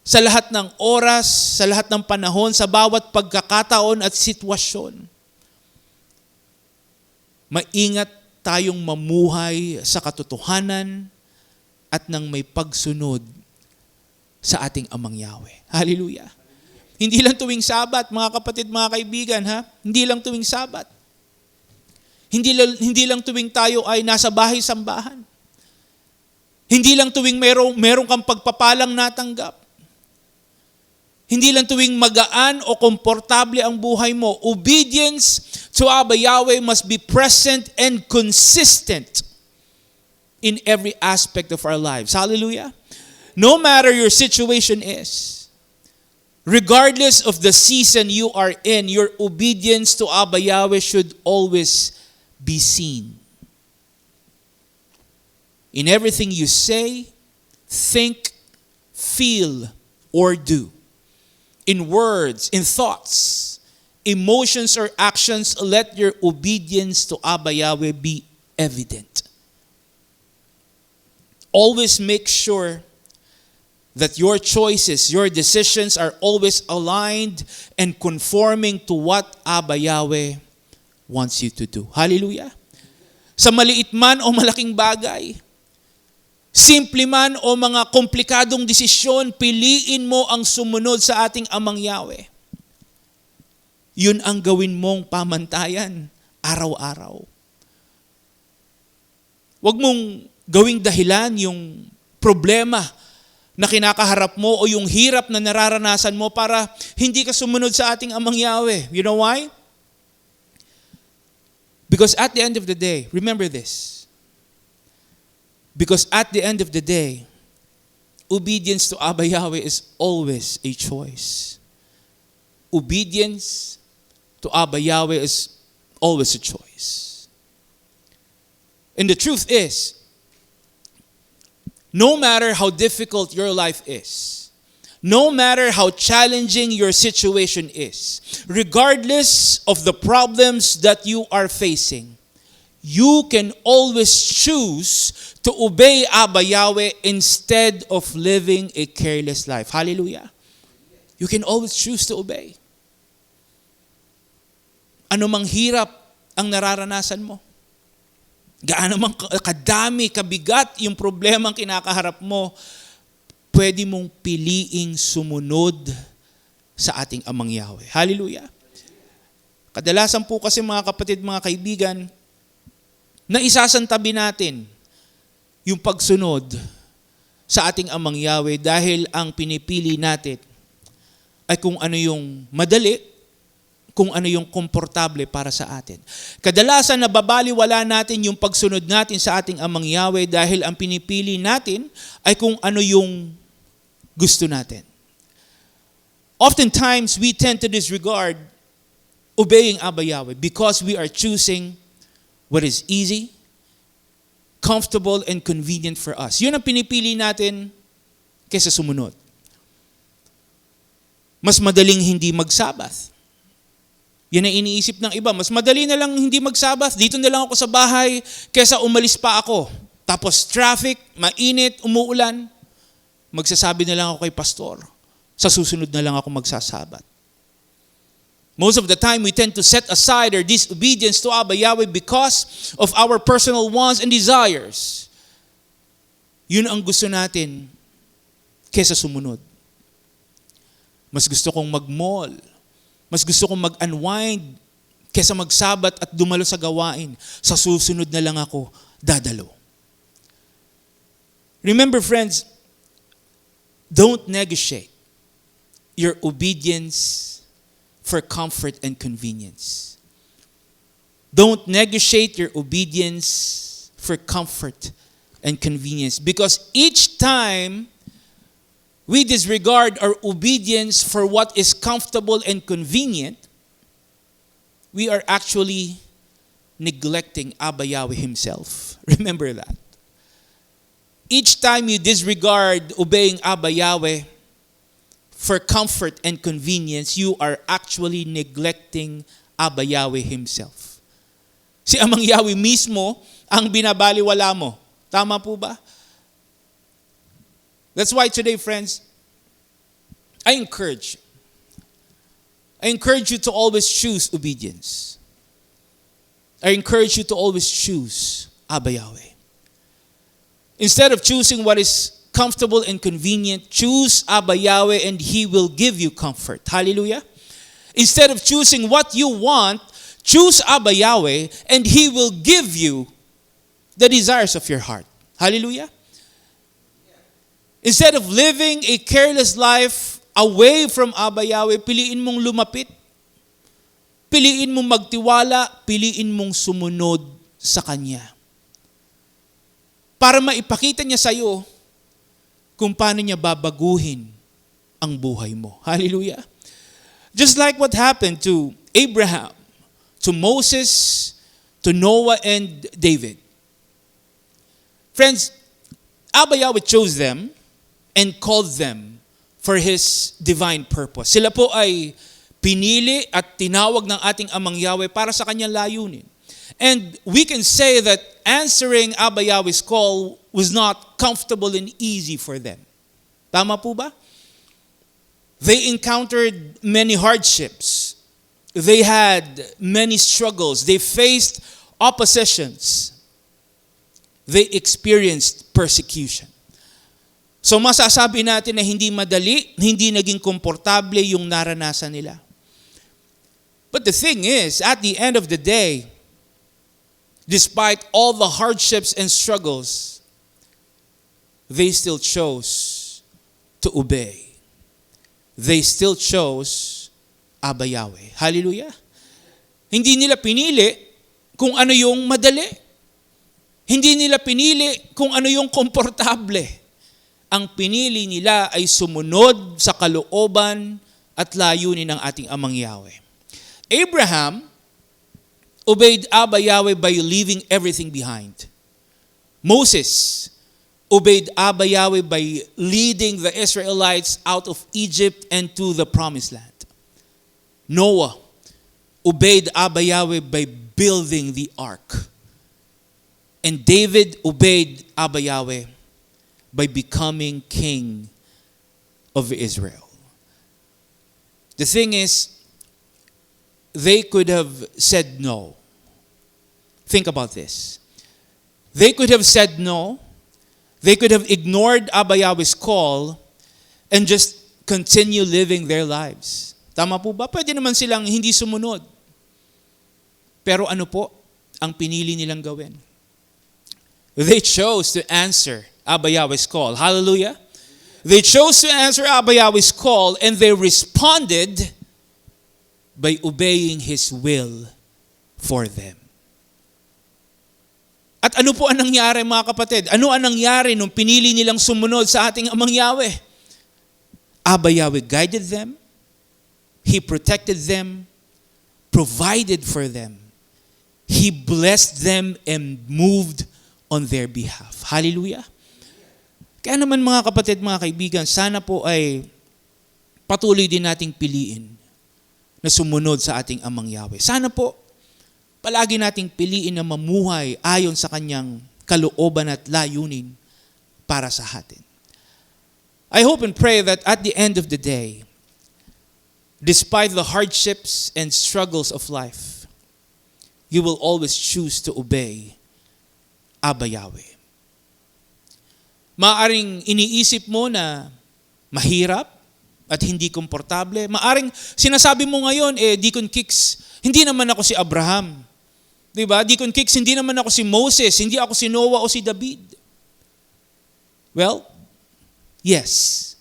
Sa lahat ng oras, sa lahat ng panahon, sa bawat pagkakataon at sitwasyon, maingat tayong mamuhay sa katotohanan at nang may pagsunod sa ating Amang Yahweh. Hallelujah. Hindi lang tuwing Sabat, mga kapatid, mga kaibigan, ha? Hindi lang tuwing Sabat. Hindi lang tuwing tayo ay nasa bahay-sambahan. Hindi lang tuwing merong kang pagpapalang natanggap. Hindi lang tuwing magaan o komportable ang buhay mo. Obedience to Abba Yahweh must be present and consistent in every aspect of our lives. Hallelujah. No matter your situation is, regardless of the season you are in, your obedience to Abba Yahweh should always be seen. In everything you say, think, feel, or do. In words, in thoughts, emotions, or actions, let your obedience to Abba Yahweh be evident. Always make sure that your choices, your decisions are always aligned and conforming to what Abba Yahweh wants you to do. Hallelujah. Sa maliit man o malaking bagay, simple man o mga komplikadong desisyon, piliin mo ang sumunod sa ating Amang Yahweh. Yun ang gawin mong pamantayan araw-araw. Huwag mong gawing dahilan yung problema na kinakaharap mo o yung hirap na nararanasan mo para hindi ka sumunod sa ating Amang Yahweh. You know why? Because at the end of the day, remember this. Because at the end of the day, obedience to Abba Yahweh is always a choice. Obedience to Abba Yahweh is always a choice. And the truth is, No matter how difficult your life is, no matter how challenging your situation is, regardless of the problems that you are facing, you can always choose to obey Abba Yahweh instead of living a careless life. Hallelujah. You can always choose to obey. Ano mang hirap ang nararanasan mo, gaano mang kadami, kabigat yung problema ang kinakaharap mo, pwede mong piliing sumunod sa ating Amang Yahweh. Hallelujah. Kadalasan po kasi mga kapatid, mga kaibigan, na isasantabi natin yung pagsunod sa ating Amang Yahweh dahil ang pinipili natin ay kung ano yung madali, kung ano yung komportable para sa atin. Kadalasan nababaliwala natin yung pagsunod natin sa ating Amang Yahweh dahil ang pinipili natin ay kung ano yung gusto natin. Oftentimes, we tend to disregard obeying Abba Yahweh because we are choosing what is easy, comfortable, and convenient for us. Yun ang pinipili natin kaysa sumunod. Mas madaling hindi mag-Sabbath. Yan ang iniisip ng iba. Mas madali na lang hindi mag-Sabbath. Dito na lang ako sa bahay kaysa umalis pa ako. Tapos traffic, mainit, umuulan. Magsasabi na lang ako kay pastor. Sa susunod na lang ako magsasabat. Most of the time, we tend to set aside our disobedience to Abba Yahweh because of our personal wants and desires. Yun ang gusto natin kaysa sumunod. Mas gusto kong mag-mall. Mas gusto kong mag-unwind kaysa magsabat at dumalo sa gawain. Sa susunod na lang ako dadalo. Remember, friends, don't negotiate your obedience for comfort and convenience. Don't negotiate your obedience for comfort and convenience. Because each time we disregard our obedience for what is comfortable and convenient, we are actually neglecting Abba Yahweh Himself. Remember that. Each time you disregard obeying Abba Yahweh for comfort and convenience, you are actually neglecting Abba Yahweh Himself. Si Amang Yahweh mismo ang binabaliwala mo. Tama po ba? That's why today, friends, I encourage you to always choose obedience. I encourage you to always choose Abba Yahweh. Instead of choosing what is comfortable and convenient, choose Abba Yahweh and He will give you comfort. Hallelujah. Instead of choosing what you want, choose Abba Yahweh and He will give you the desires of your heart. Hallelujah. Instead of living a careless life away from Abba Yahweh, piliin mong lumapit. Piliin mong magtiwala, piliin mong sumunod sa Kanya. Para maipakita niya sa iyo kung paano niya babaguhin ang buhay mo. Hallelujah. Just like what happened to Abraham, to Moses, to Noah and David. Friends, Abba Yahweh chose them and called them for His divine purpose. Sila po ay pinili at tinawag ng ating Amang Yahweh para sa Kanyang layunin. And we can say that answering Abba Yahweh's call was not comfortable and easy for them. Tama po ba? They encountered many hardships. They had many struggles. They faced oppositions. They experienced persecution. So masasabi natin na hindi madali, hindi naging komportable yung naranasan nila. But the thing is, at the end of the day, despite all the hardships and struggles, they still chose to obey. They still chose Abba Yahweh. Hallelujah. Hindi nila pinili kung ano yung madali. Hindi nila pinili kung ano yung komportable. Ang pinili nila ay sumunod sa kalooban at layunin ng ating Amang Yahweh. Abraham obeyed Abba Yahweh by leaving everything behind. Moses obeyed Abba Yahweh by leading the Israelites out of Egypt and to the promised land. Noah obeyed Abba Yahweh by building the ark. And David obeyed Abba Yahweh by becoming king of Israel. The thing is, they could have said no. Think about this. They could have said no. They could have ignored Abba Yahweh's call and just continue living their lives. Tama po ba? Pwede naman silang hindi sumunod. Pero ano po ang pinili nilang gawin? They chose to answer Abba Yahweh's call. Hallelujah. They chose to answer Abba Yahweh's call and they responded by obeying His will for them. At ano po ang nangyari mga kapatid? Ano ang nangyari nung pinili nilang sumunod sa ating Amang Yahweh? Abba Yahweh guided them. He protected them, provided for them. He blessed them and moved on their behalf. Hallelujah. Kaya naman mga kapatid, mga kaibigan, sana po ay patuloy din nating piliin na sumunod sa ating Amang Yahweh. Sana po, palagi nating piliin na mamuhay ayon sa Kanyang kalooban at layunin para sa atin. I hope and pray that at the end of the day, despite the hardships and struggles of life, you will always choose to obey Abba Yahweh. Maaring iniisip mo na mahirap at hindi komportable. Maaring sinasabi mo ngayon, Deacon Kicks, hindi naman ako si Abraham. Diba? Deacon Kicks, hindi naman ako si Moses, hindi ako si Noah o si David. Well, yes,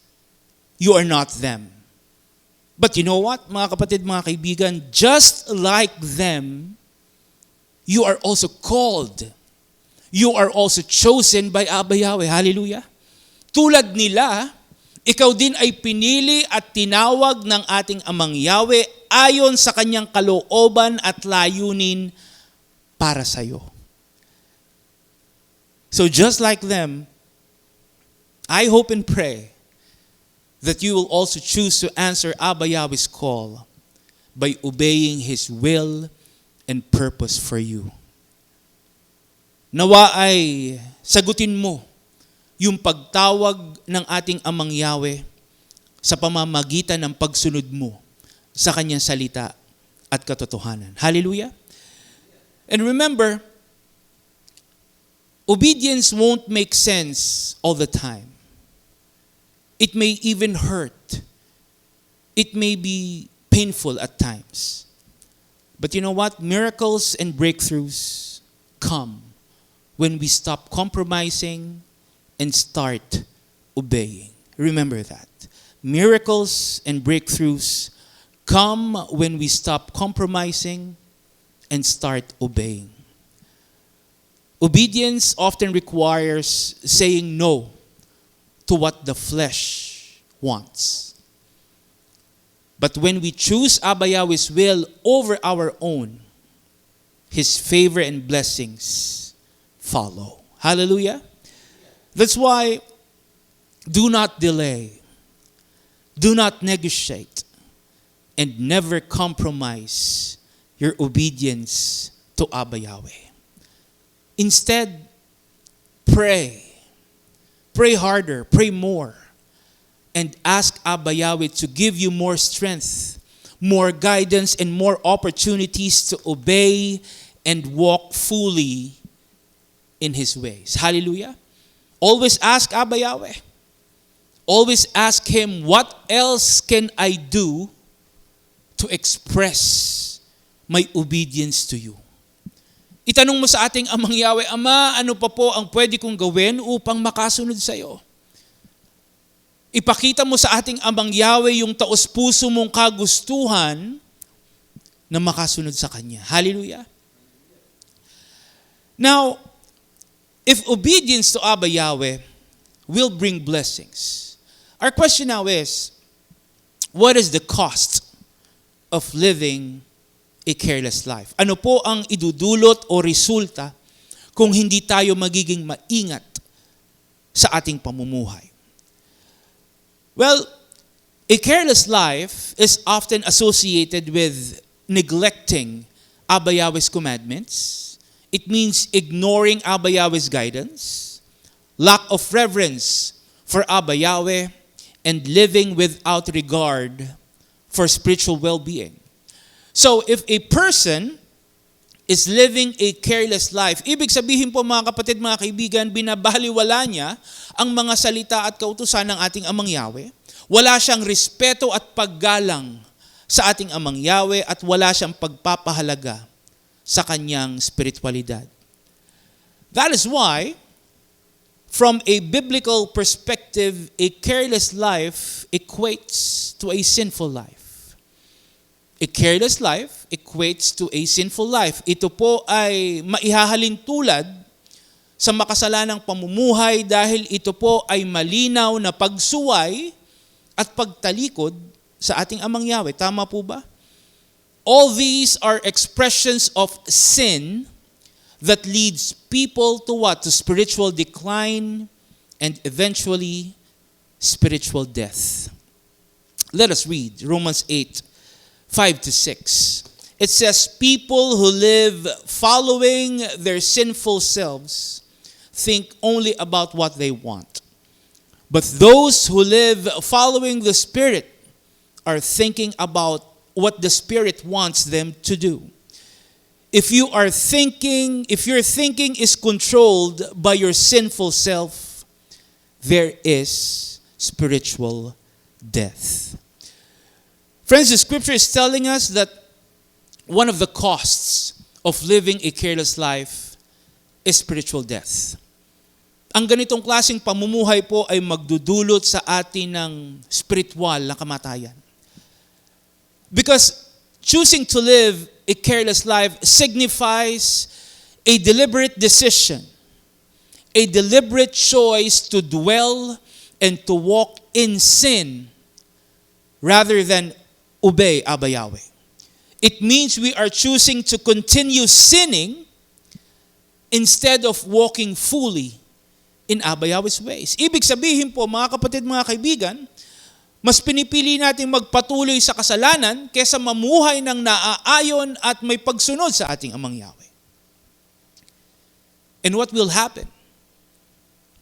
you are not them. But you know what, mga kapatid, mga kaibigan, just like them, you are also called. You are also chosen by Abba Yahweh. Hallelujah. Tulad nila, ikaw din ay pinili at tinawag ng ating Amang Yahweh ayon sa Kanyang kalooban at layunin para sa iyo. So just like them, I hope and pray that you will also choose to answer Abba Yahweh's call by obeying His will and purpose for you. Nawa ay sagutin mo yung pagtawag ng ating Amang Yahweh sa pamamagitan ng pagsunod mo sa Kanyang salita at katotohanan. Hallelujah. And remember, obedience won't make sense all the time. It may even hurt. It may be painful at times. But you know what? Miracles and breakthroughs come when we stop compromising and start obeying. Remember that. Miracles and breakthroughs come when we stop compromising and start obeying. Obedience often requires saying no to what the flesh wants. But when we choose Abba Yahweh's will over our own, His favor and blessings follow. Hallelujah. That's why do not delay, do not negotiate, and never compromise your obedience to Abba Yahweh. Instead, pray. Pray harder, pray more, and ask Abba Yahweh to give you more strength, more guidance, and more opportunities to obey and walk fully in His ways. Hallelujah. Always ask Abba Yahweh. Always ask Him, what else can I do to express my obedience to you? Itanong mo sa ating Amang Yahweh, Ama, ano pa po ang pwede kong gawin upang makasunod sa iyo? Ipakita mo sa ating Amang Yahweh yung taos-puso mong kagustuhan na makasunod sa Kanya. Hallelujah. Now, if obedience to Abba Yahweh will bring blessings, our question now is, what is the cost of living a careless life? Ano po ang idudulot o resulta kung hindi tayo magiging maingat sa ating pamumuhay. Well, a careless life is often associated with neglecting Abba Yahweh's commandments. It means ignoring Abba Yahweh's guidance, lack of reverence for Abba Yahweh, and living without regard for spiritual well-being. So if a person is living a careless life, ibig sabihin po mga kapatid, mga kaibigan, binabaliwala niya ang mga salita at kautusan ng ating Amang Yahweh. Wala siyang respeto at paggalang sa ating Amang Yahweh at wala siyang pagpapahalaga sa kanyang spiritualidad. That is why, from a biblical perspective, a careless life equates to a sinful life. A careless life equates to a sinful life. Ito po ay maihahalin tulad sa makasalanang pamumuhay dahil ito po ay malinaw na pagsuway at pagtalikod sa ating Amang Yahweh. Tama po ba? All these are expressions of sin that leads people to what? To spiritual decline and eventually spiritual death. Let us read Romans 8:5-6. It says, people who live following their sinful selves think only about what they want. But those who live following the Spirit are thinking about what the Spirit wants them to do. If your thinking is controlled by your sinful self, there is spiritual death. Friends, the scripture is telling us that one of the costs of living a careless life is spiritual death. Ang ganitong klaseng pamumuhay po ay magdudulot sa atin ng spiritual na kamatayan. Because choosing to live a careless life signifies a deliberate decision, a deliberate choice to dwell and to walk in sin rather than obey Abba Yahweh. It means we are choosing to continue sinning instead of walking fully in Abba Yahweh's ways. Ibig sabihin po, mga kapatid, mga kaibigan, mas pinipili natin magpatuloy sa kasalanan kaysa mamuhay ng naaayon at may pagsunod sa ating Amang Yahweh. And what will happen?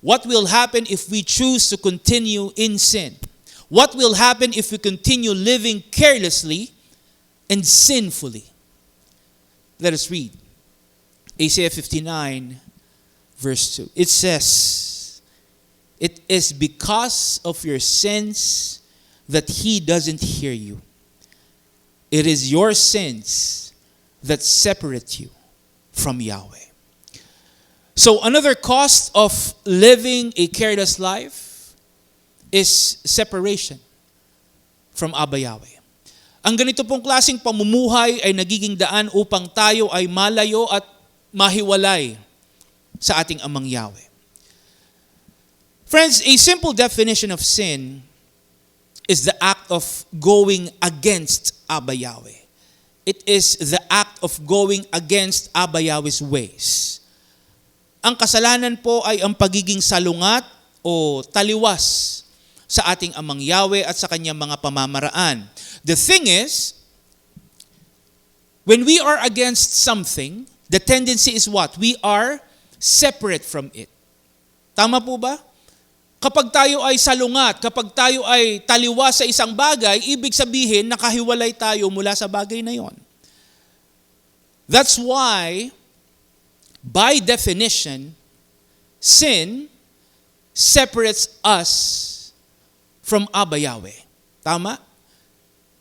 What will happen if we choose to continue in sin? What will happen if we continue living carelessly and sinfully? Let us read Isaiah 59, verse 2. It says, "It is because of your sins that He doesn't hear you. It is your sins that separate you from Yahweh." So another cost of living a careless life is separation from Abba Yahweh. Ang ganito pong klaseng pamumuhay ay nagiging daan upang tayo ay malayo at mahiwalay sa ating Amang Yahweh. Friends, a simple definition of sin is the act of going against Abba Yahweh. It is the act of going against Abba Yahweh's ways. Ang kasalanan po ay ang pagiging salungat o taliwas sa ating Amang Yahweh at sa kanyang mga pamamaraan. The thing is, when we are against something, the tendency is what? We are separate from it. Tama po ba? Kapag tayo ay salungat, kapag tayo ay taliwas sa isang bagay, ibig sabihin nakahiwalay tayo mula sa bagay na yon. That's why, by definition, sin separates us from Abba Yahweh. Tama?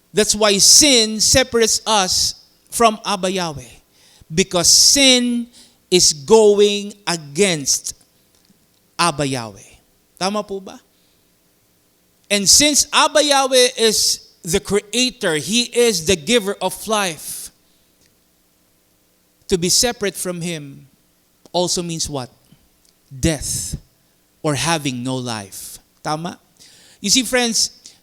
That's why sin separates us from Abba Yahweh. Because sin is going against Abba Yahweh. Tama po ba? And since Abba Yahweh is the creator, He is the giver of life, to be separate from Him also means what? Death or having no life. Tama? You see, friends,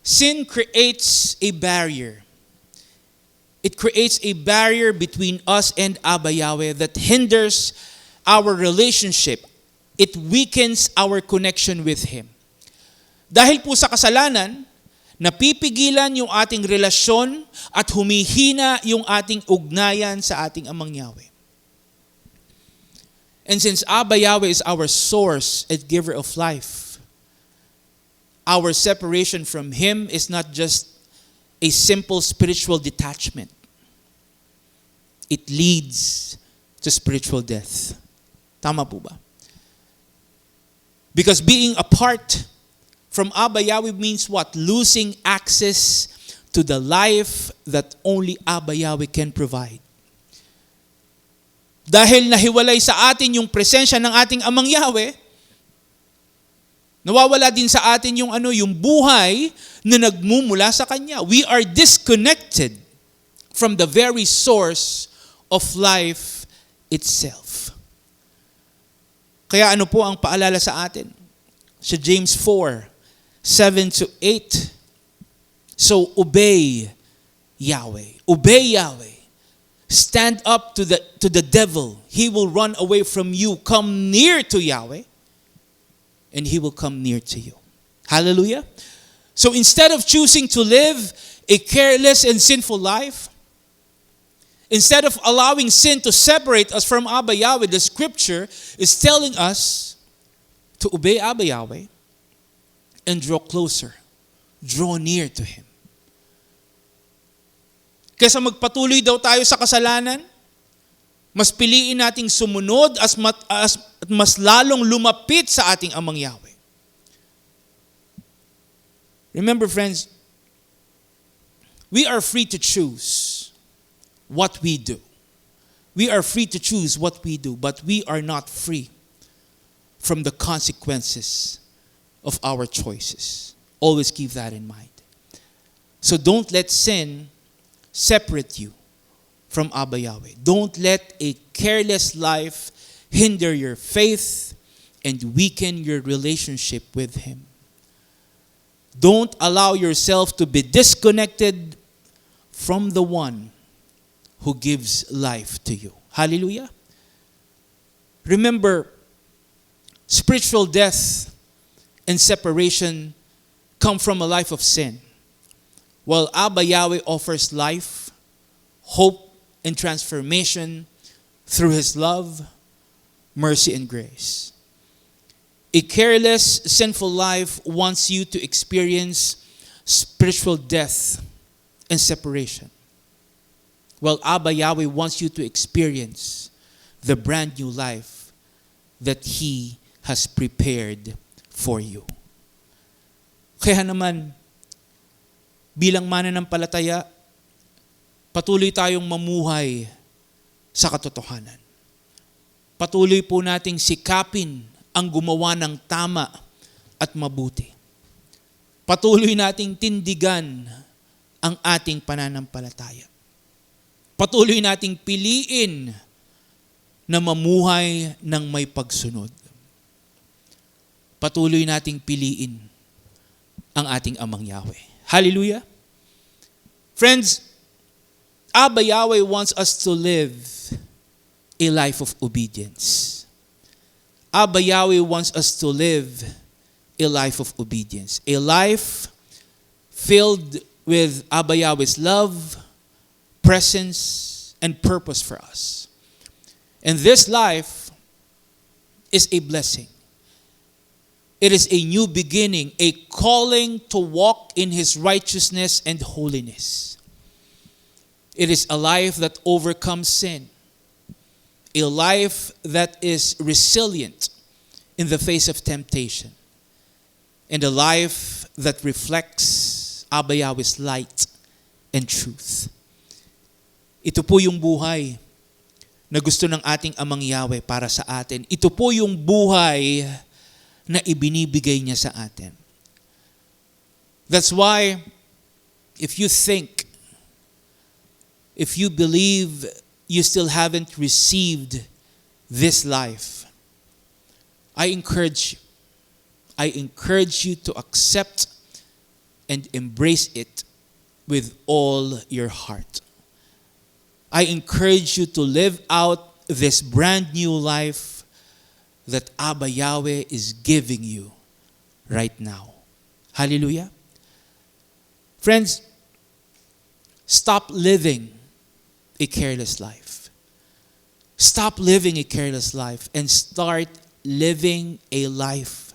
sin creates a barrier. It creates a barrier between us and Abba Yahweh that hinders our relationship it weakens our connection with Him. Dahil po sa kasalanan, napipigilan yung ating relasyon at humihina yung ating ugnayan sa ating Amang Yahweh. And since Abba Yahweh is our source and giver of life, our separation from Him is not just a simple spiritual detachment. It leads to spiritual death. Tama po ba? Because being apart from Abba Yahweh means what? Losing access to the life that only Abba Yahweh can provide. Dahil nahiwalay sa atin yung presensya ng ating Amang Yahweh, nawawala din sa atin yung buhay na nagmumula sa Kanya. We are disconnected from the very source of life itself. Kaya ano po ang paalala sa atin? Sa James 4:7-8. So obey Yahweh. Obey Yahweh. Stand up to the devil. He will run away from you. Come near to Yahweh, and He will come near to you. Hallelujah. So instead of choosing to live a careless and sinful life, instead of allowing sin to separate us from Abba Yahweh, the scripture is telling us to obey Abba Yahweh and draw closer, draw near to Him. Kaysa magpatuloy daw tayo sa kasalanan, mas piliin nating sumunod at mas lalong lumapit sa ating Amang Yahweh. Remember, friends, we are free to choose what we do. We are free to choose what we do, but we are not free from the consequences of our choices. Always keep that in mind. So don't let sin separate you from Abba Yahweh. Don't let a careless life hinder your faith and weaken your relationship with Him. Don't allow yourself to be disconnected from the one who gives life to you. Hallelujah. Remember, spiritual death and separation come from a life of sin, while Abba Yahweh offers life, hope, and transformation through His love, mercy, and grace. A careless, sinful life wants you to experience spiritual death and separation, while Abba Yahweh wants you to experience the brand new life that He has prepared for you. Kaya naman, bilang mananampalataya, patuloy tayong mamuhay sa katotohanan. Patuloy po nating sikapin ang gumawa ng tama at mabuti. Patuloy nating tindigan ang ating pananampalataya. Patuloy nating piliin na mamuhay ng may pagsunod. Patuloy nating piliin ang ating Amang Yahweh. Hallelujah. Friends, Abba Yahweh wants us to live a life of obedience. Abba Yahweh wants us to live a life of obedience. A life filled with Abba Yahweh's love, presence, and purpose for us. And this life is a blessing. It is a new beginning, a calling to walk in His righteousness and holiness. It is a life that overcomes sin, a life that is resilient in the face of temptation, and a life that reflects Abba Yahweh's light and truth. Ito po yung buhay na gusto ng ating Amang Yahweh para sa atin. Ito po yung buhay na ibinibigay niya sa atin. That's why, if you think, if you believe you still haven't received this life, I encourage you to accept and embrace it with all your heart. I encourage you to live out this brand new life that Abba Yahweh is giving you right now. Hallelujah. Friends, stop living a careless life. Stop living a careless life and start living a life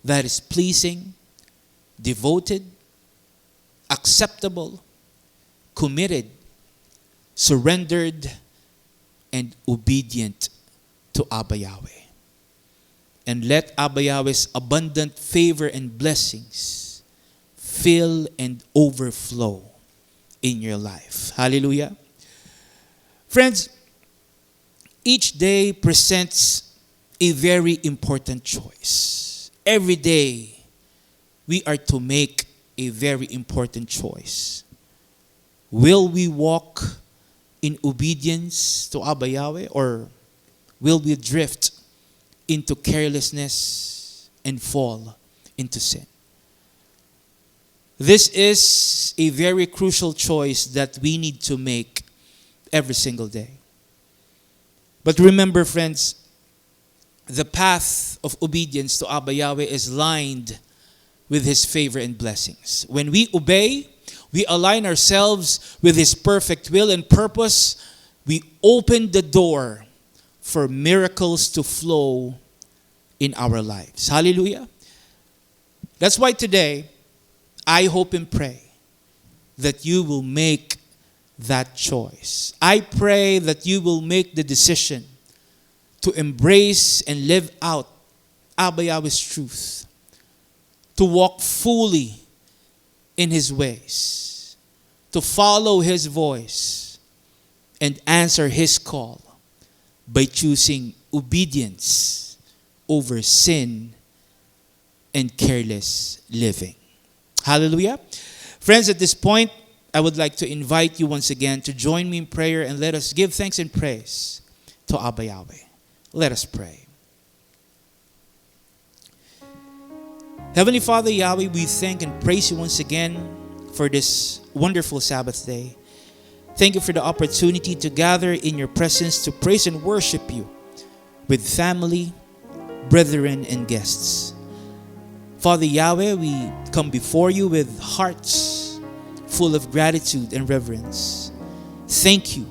that is pleasing, devoted, acceptable, committed, surrendered, and obedient to Abba Yahweh. And let Abba Yahweh's abundant favor and blessings fill and overflow in your life. Hallelujah. Friends, each day presents a very important choice. Every day, we are to make a very important choice. Will we walk in obedience to Abba Yahweh, or will we drift into carelessness and fall into sin? This is a very crucial choice that we need to make every single day. But remember, friends, the path of obedience to Abba Yahweh is lined with His favor and blessings. When we obey, we align ourselves with His perfect will and purpose. We open the door for miracles to flow in our lives. Hallelujah. That's why today, I hope and pray that you will make that choice. I pray that you will make the decision to embrace and live out Abba Yahweh's truth, to walk fully in His ways, to follow His voice, and answer His call by choosing obedience over sin and careless living. Hallelujah. Friends, at this point, I would like to invite you once again to join me in prayer and let us give thanks and praise to Abba Yahweh. Let us pray. Heavenly Father Yahweh, we thank and praise you once again for this wonderful Sabbath day. Thank you for the opportunity to gather in your presence to praise and worship you with family, brethren, and guests. Father Yahweh, we come before you with hearts full of gratitude and reverence. Thank you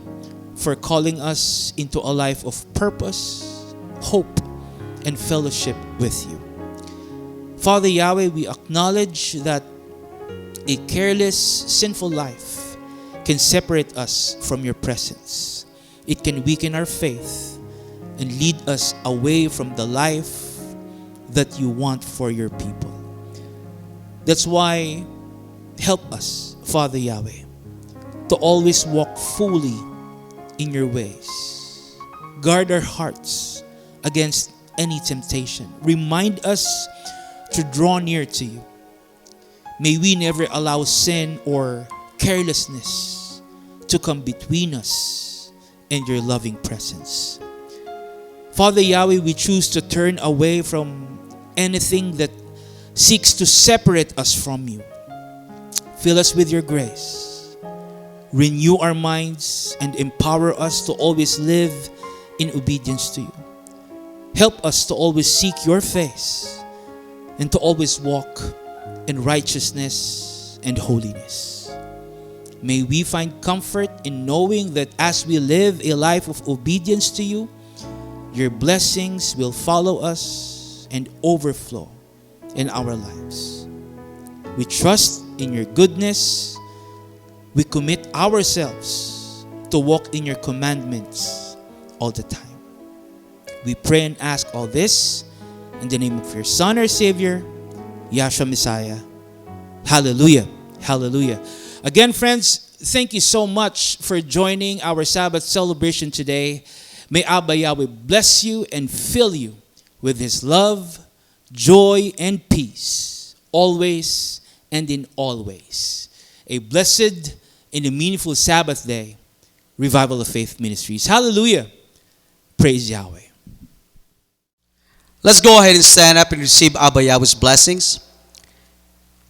for calling us into a life of purpose, hope, and fellowship with you. Father Yahweh, we acknowledge that a careless, sinful life can separate us from your presence. It can weaken our faith and lead us away from the life that you want for your people. That's why, help us, Father Yahweh, to always walk fully in your ways. Guard our hearts against any temptation. Remind us to draw near to you. May we never allow sin or carelessness to come between us and your loving presence. Father Yahweh, we choose to turn away from anything that seeks to separate us from you. Fill us with your grace. Renew our minds and empower us to always live in obedience to you. Help us to always seek your face and to always walk in righteousness and holiness. May we find comfort in knowing that as we live a life of obedience to you, your blessings will follow us and overflow in our lives. We trust in your goodness. We commit ourselves to walk in your commandments all the time. We pray and ask all this in the name of your Son, our Savior, Yahshua Messiah. Hallelujah. Hallelujah. Again, friends, thank you so much for joining our Sabbath celebration today. May Abba Yahweh bless you and fill you with His love, joy, and peace, always and in all ways. A blessed and a meaningful Sabbath day. Revival of Faith Ministries. Hallelujah. Praise Yahweh. Let's go ahead and stand up and receive Abba Yahweh's blessings.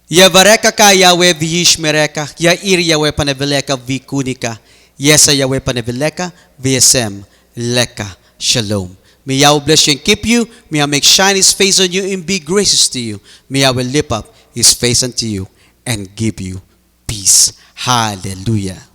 Yavareka ka Yahweh v'yishmereka, Yair Yahweh paneveleka v'kunika, Yesa Yahweh paneveleka v'yesem leka. Shalom. May Yahweh bless you and keep you. May Yahweh make shine His face on you and be gracious to you. May Yahweh lift up His face unto you and give you peace. Hallelujah.